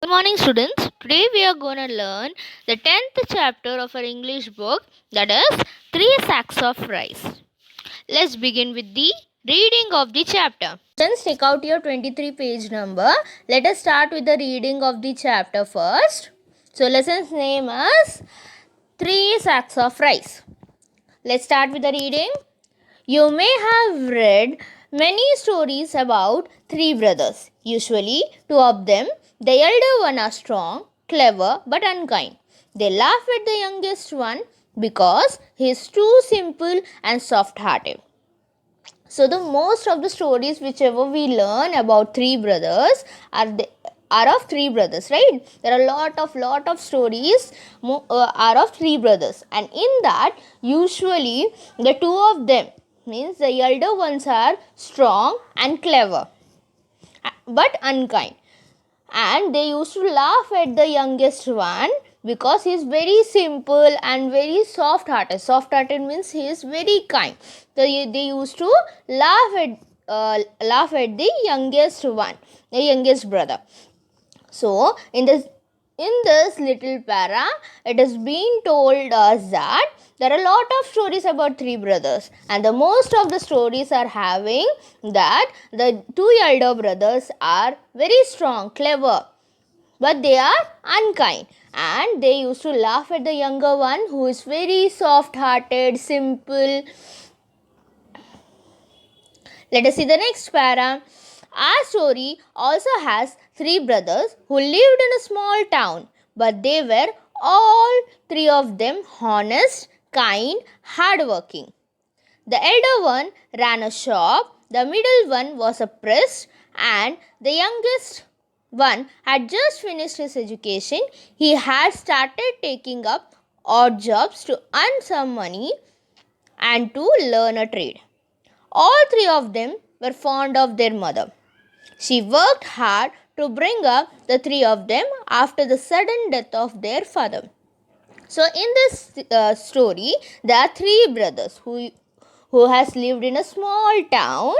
Morning, students. Today we are going to learn the 10th chapter of our English book, that is Three Sacks of Rice. Let's begin with the reading of the chapter. Students, take out your 23 page number. Let us start with the reading of the chapter first. So, lesson's name is Three Sacks of Rice. Let's start with the reading. You may have read many stories about three brothers. Usually, two of them, the elder one, are strong, clever, but unkind. They laugh at the youngest one because he is too simple and soft-hearted. So, the most of the stories whichever we learn about three brothers are of three brothers, right? There are lot of stories are of three brothers, and in that usually the two of them, means the elder ones, are strong and clever but unkind, and they used to laugh at the youngest one because he is very simple and very soft hearted. Soft hearted means he is very kind. So they used to laugh at the youngest one, the youngest brother. So in this little para, it is being told us that there are a lot of stories about three brothers, and the most of the stories are having that the two elder brothers are very strong, clever, but they are unkind, and they used to laugh at the younger one who is very soft hearted, simple. Let us see the next para. Our story also has three brothers who lived in a small town, but they were all three of them honest, kind, hardworking. The elder one ran a shop, the middle one was a priest, and the youngest one had just finished his education. He had started taking up odd jobs to earn some money and to learn a trade. All three of them were fond of their mother. She worked hard to bring up the three of them after the sudden death of their father. So in this story, there are three brothers who has lived in a small town,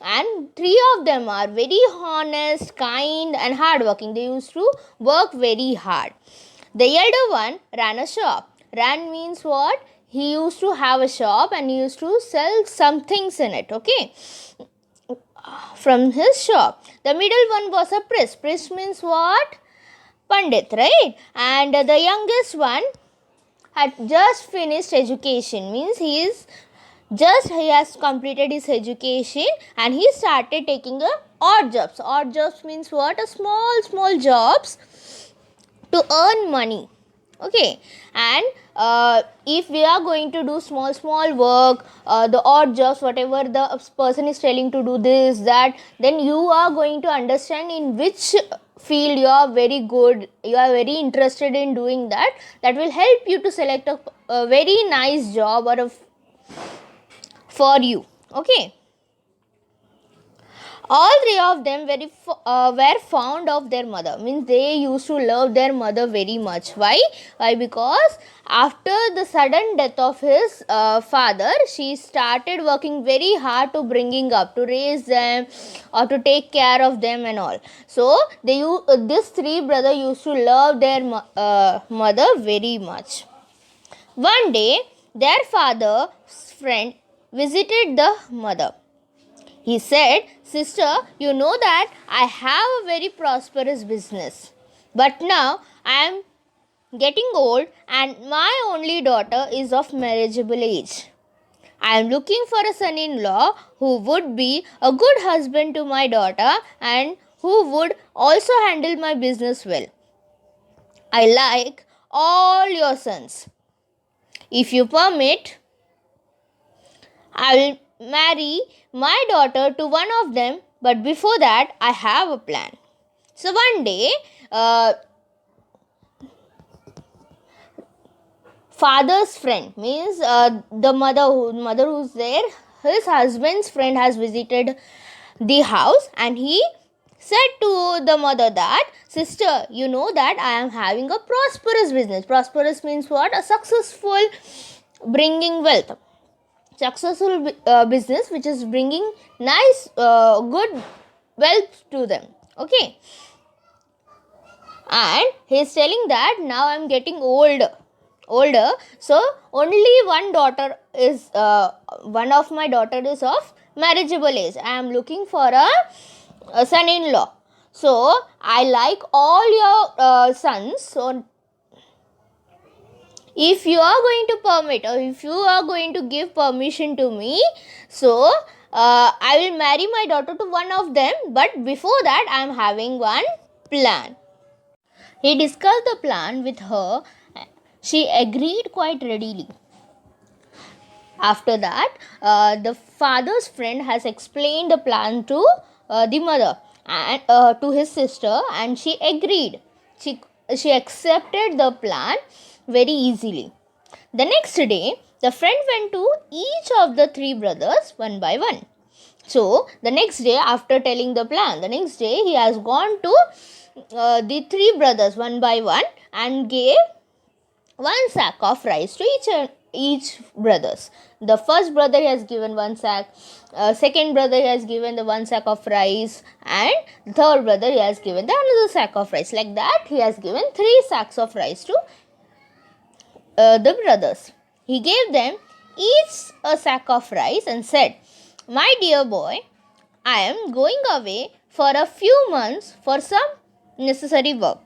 and three of them are very honest, kind, and hardworking. They used to work very hard. The elder one ran a shop. Ran means what? He used to have a shop and he used to sell some things in it, okay, from his shop. The middle one was a priest. Priest means what? Pandit, right? And the youngest one had just finished education, means he has completed his education, and he started taking odd jobs. Odd jobs means what? A small jobs to earn money, okay. And if we are going to do small work, the odd jobs, whatever the person is telling to do this, that, then you are going to understand in which field you are very good, you are very interested in doing that. That will help you to select a very nice job for you, okay. All three of them were fond of their mother, means they used to love their mother very much. Why? Because after the sudden death of his father, she started working very hard to bringing up, to raise them, or to take care of them and all. So this three brothers used to love their mother very much. One day, their father's friend visited the mother. He said, "Sister, you know that I have a very prosperous business. But now I am getting old and my only daughter is of marriageable age. I am looking for a son-in-law who would be a good husband to my daughter and who would also handle my business well. I like all your sons. If you permit, I will marry my daughter to one of them, but before that, I have a plan." So one day, father's friend, means the mother who's there, his husband's friend has visited the house, and he said to the mother that, "Sister, you know that I am having a prosperous business." Prosperous means what? A successful, bringing wealth. Successful business which is bringing nice, good wealth to them, okay. and he's telling that now I'm getting older, so only one of my daughter is of marriageable age. I am looking for a son-in-law, so I like all your sons. So if you are going to permit, or if you are going to give permission to me, so I will marry my daughter to one of them, but before that I am having one plan. He discussed the plan with her. She agreed quite readily. After that, the father's friend has explained the plan to the mother and to his sister, and she agreed. She accepted the plan very easily. The next day, the friend went to each of the three brothers one by one. So, the next day, after telling the plan, the next day he has gone to the three brothers one by one and gave one sack of rice to each brothers. The first brother has given one sack, second brother has given the one sack of rice, and the third brother has given the another sack of rice. Like that, he has given 3 sacks of rice to the brothers. He gave them each a sack of rice and said, "My dear boy, I am going away for a few months for some necessary work.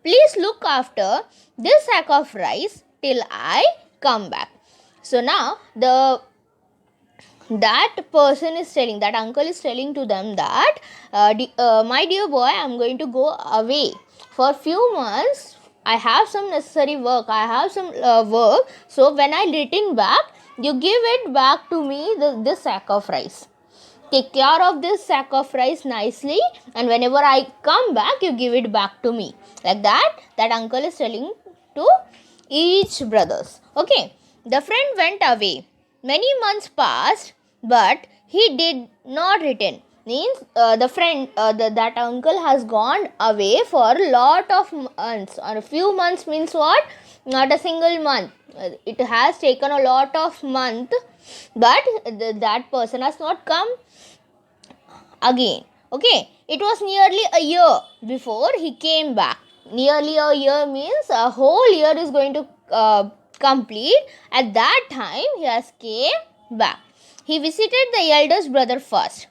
Please look after this sack of rice till I come back." So now that person is telling, that uncle is telling to them that, my dear boy, I am going to go away for few months. I have some necessary work. I have some work. So when I return back, you give it back to me, this sack of rice. Take care of this sack of rice nicely, and whenever I come back, you give it back to me. Like that uncle is telling to each brothers. Okay, the friend went away. Many months passed, but he did not return. Means the friend, that uncle has gone away for a lot of months. Or a few months means what? Not a single month. It has taken a lot of month, but that person has not come again. Okay, it was nearly a year before he came back. Nearly a year means a whole year is going to complete. At that time, he has came back. He visited the eldest brother first.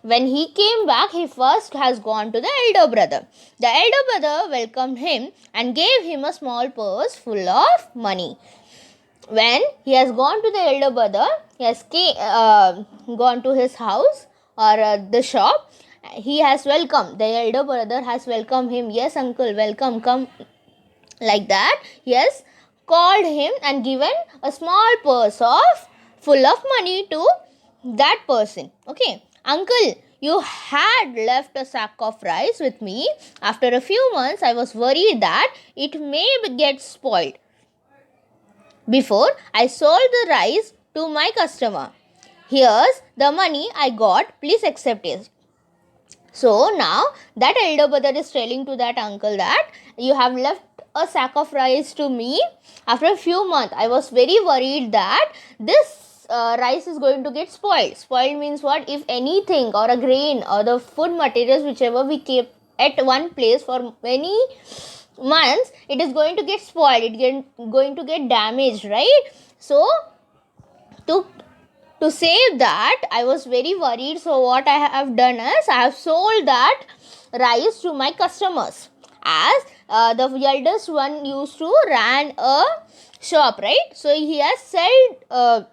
When he came back, he first has gone to the elder brother. The elder brother welcomed him and gave him a small purse full of money. When he has gone to the elder brother, he has gone to his house or the shop. He has welcomed, the elder brother has welcomed him. Yes, uncle, welcome, come. Like that, he has called him and given a small purse full of money to that person. Okay, uncle, you had left a sack of rice with me. After a few months, I was worried that it may get spoiled before I sold the rice to my customer. Here's the money I got. Please accept it. So now that elder brother is telling to that uncle that you have left a sack of rice to me. After a few months, I was very worried that this rice is going to get spoiled. Spoiled means what? If anything or a grain or the food materials whichever we keep at one place for many months, it is going to get spoiled. Going to get damaged, right? So to save that, I was very worried. So what I have done is I have sold that rice to my customers, as the eldest one used to ran a shop, right? So he has sold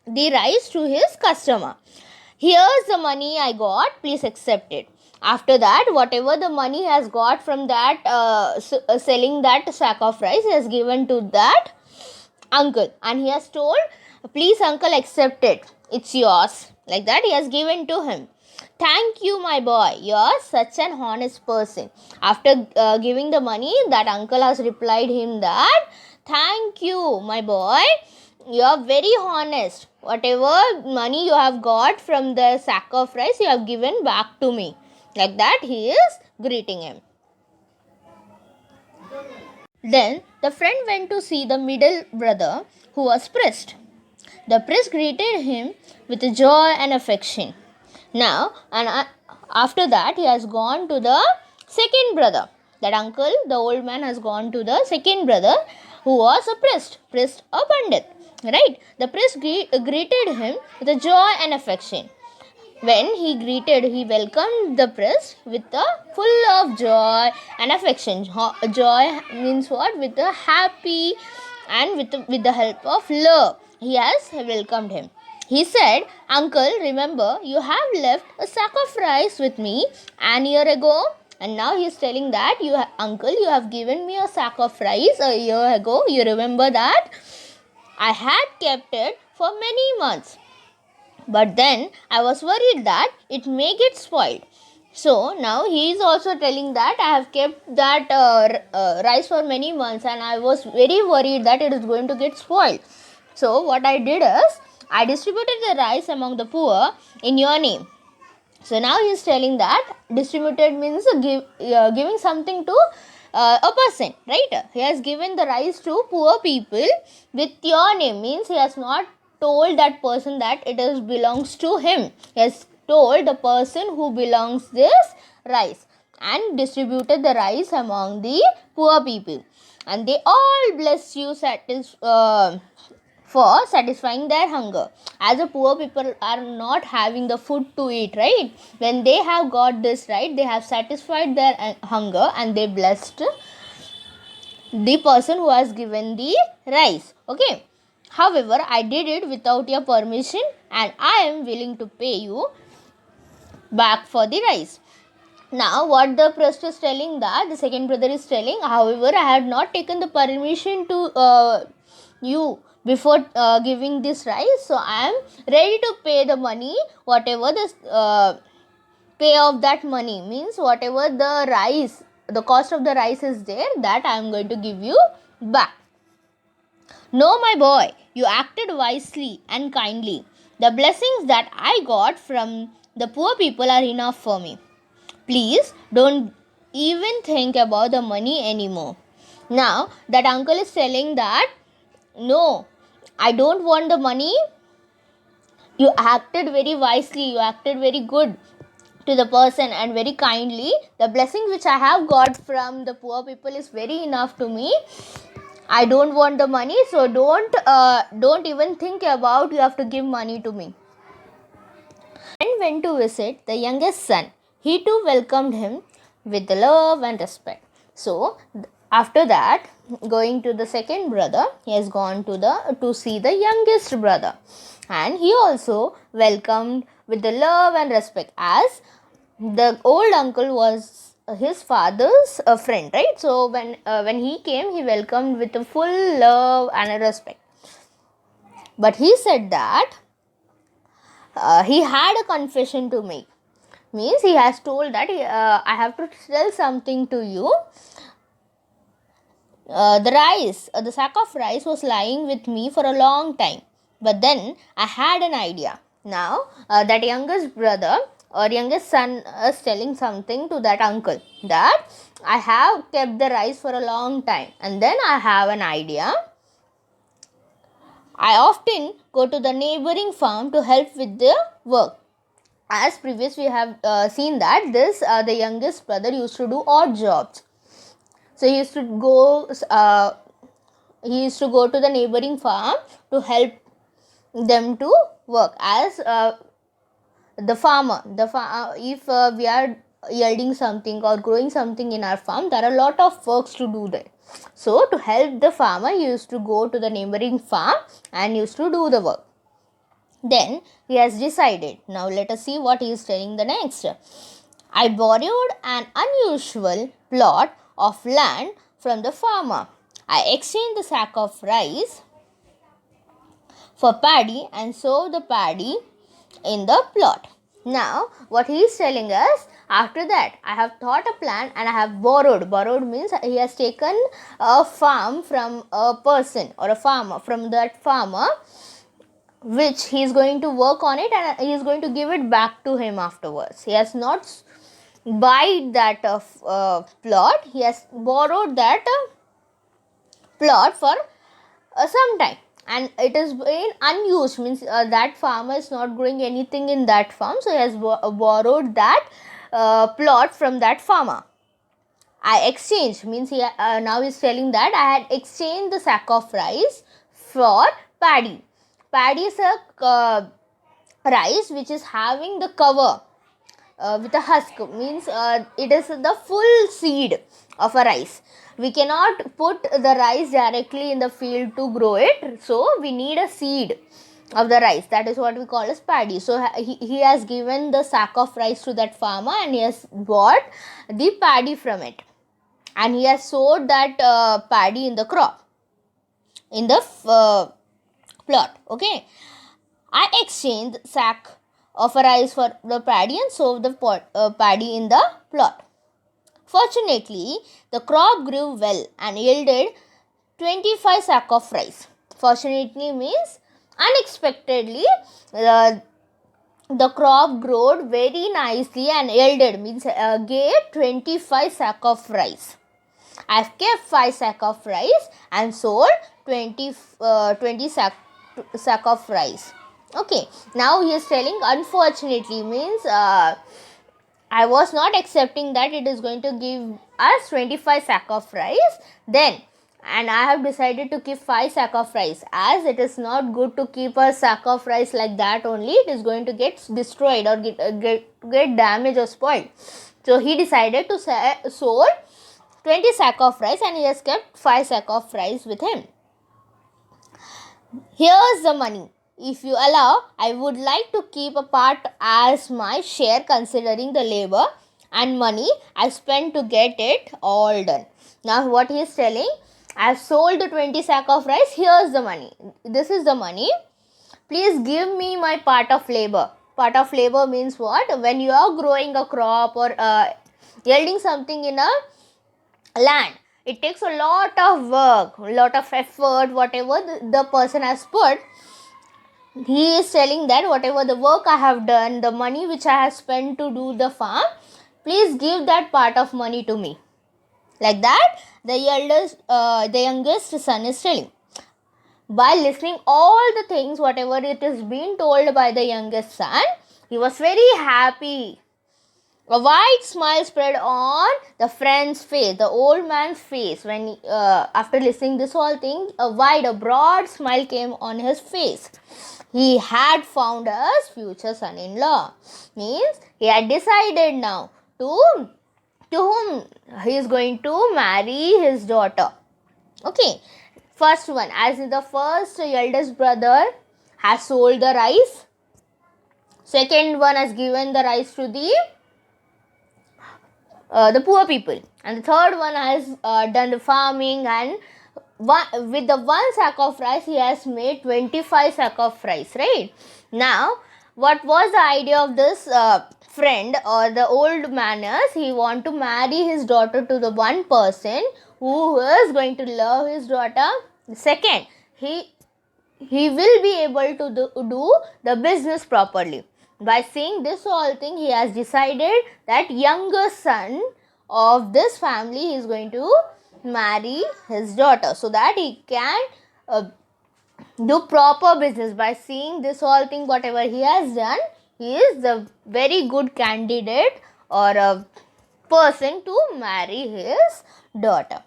the rice to his customer. Here's the money I got. Please accept it. After that, whatever the money has got from that selling that sack of rice, he has given to that uncle, and he has told, please uncle, accept it, it's yours. Like that, he has given to him. Thank you, my boy, you are such an honest person. After giving the money, that uncle has replied him that, thank you, my boy, you are very honest. Whatever money you have got from the sack of rice, you have given back to me. Like that, he is greeting him. Then the friend went to see the middle brother, who was priest. The priest greeted him with joy and affection. Now, and after that, he has gone to the second brother. that uncle, the old man, has gone to the second brother, who was a priest, a pandit. Right? The priest greeted him with a joy and affection. When he welcomed the priest with a full of joy and affection. Joy means what? With a happy and with the help of love. He has welcomed him. He said, "Uncle, remember, you have left a sack of rice with me an year ago." And now he is telling that, uncle, you have given me a sack of rice a year ago. You remember that? I had kept it for many months. But then I was worried that it may get spoiled. So now he is also telling that I have kept that rice for many months and I was very worried that it is going to get spoiled. So what I did is, I distributed the rice among the poor in your name. So now he is telling that distributed means giving something to a person, right? He has given the rice to poor people with your name, means he has not told that person that it is belongs to him. He has told the person who belongs this rice and distributed the rice among the poor people, and they all bless you for satisfying their hunger. As the poor people are not having the food to eat, right? When they have got this, right, they have satisfied their hunger and they blessed the person who has given the rice. Okay. However, I did it without your permission and I am willing to pay you back for the rice. Now, what the priest is telling, that the second brother is telling, however, I had not taken the permission to you before giving this rice, so I am ready to pay the money, whatever the pay of that money, means whatever the rice, the cost of the rice is there, that I am going to give you back. No, my boy, you acted wisely and kindly. The blessings that I got from the poor people are enough for me. Please don't even think about the money anymore. Now that uncle is telling that, no, I don't want the money. You acted very wisely, you acted very good to the person and very kindly. The blessing which I have got from the poor people is very enough to me. I don't want the money, so don't even think about you have to give money to me. And went to visit the youngest son. He too welcomed him with love and respect. So after that, going to the second brother, he has gone to see the youngest brother, and he also welcomed with the love and respect, as the old uncle was his father's friend, right? So when he came, he welcomed with a full love and respect. But he said that he had a confession to make, means he has told that I have to tell something to you. The sack of rice was lying with me for a long time, but then I had an idea. Now that youngest brother or youngest son is telling something to that uncle, that I have kept the rice for a long time and then I have an idea. I often go to the neighboring farm to help with the work. As previous we have seen that the youngest brother used to do odd jobs. So he used to go to the neighboring farm to help them to work as the farmer. If we are yielding something or growing something in our farm, there are a lot of works to do there. So to help the farmer, he used to go to the neighboring farm and used to do the work. Then he has decided. Now let us see what he is telling the next. I borrowed an unusual plot of land from the farmer. I exchanged the sack of rice for paddy and sowed the paddy in the plot. Now what he is telling us, after that I have thought a plan and I have borrowed. Borrowed means he has taken a farm from a person or a farmer, from that farmer, which he is going to work on it and he is going to give it back to him afterwards. He has not buy that plot, he has borrowed that plot for some time and it is been unused, means that farmer is not growing anything in that farm, so he has borrowed that plot from that farmer. I exchanged means he now he's telling that I had exchanged the sack of rice for paddy. Paddy is a rice which is having the cover with a husk, means it is the full seed of a rice. We cannot put the rice directly in the field to grow it, so we need a seed of the rice. That is what we call as paddy. So he has given the sack of rice to that farmer and he has bought the paddy from it, and he has sowed that paddy in the crop, in the plot. Okay, I exchanged sack of rice for the paddy and sowed the paddy in the plot. Fortunately, the crop grew well and yielded 25 sack of rice. Fortunately means unexpectedly, the crop grew very nicely and yielded means gave 25 sack of rice. I've kept 5 sack of rice and sold 20 sack of rice. Okay, now he is telling unfortunately means I was not accepting that it is going to give us 25 sack of rice then, and I have decided to keep 5 sack of rice, as it is not good to keep a sack of rice like that only. It is going to get destroyed or get damaged or spoiled. So he decided to sold 20 sack of rice and he has kept 5 sack of rice with him. Here's the money. If you allow, I would like to keep a part as my share considering the labor and money I spent to get it all done. Now what he is telling, I have sold 20 sack of rice, here's the money. This is the money. Please give me my part of labor. Part of labor means what? When you are growing a crop or yielding something in a land, it takes a lot of work, a lot of effort, whatever the person has put. He is telling that whatever the work I have done, the money which I have spent to do the farm, please give that part of money to me. Like that, the youngest son is telling. By listening all the things, whatever it is being told by the youngest son, he was very happy. A wide smile spread on the friend's face, the old man's face. When after listening this whole thing, a broad smile came on his face. He had found his future son-in-law. Means he had decided now to whom he is going to marry his daughter. Okay, first one, as the first eldest brother has sold the rice. Second one has given the rice to the poor people, and the third one has done the farming, and with the 1 sack of rice he has made 25 sack of rice, right? Now what was the idea of this friend or the old man is, he want to marry his daughter to the one person who is going to love his daughter. Second, he will be able to do the business properly. By seeing this whole thing, he has decided that younger son of this family is going to marry his daughter so that he can do proper business. By seeing this whole thing, whatever he has done, he is the very good candidate or a person to marry his daughter.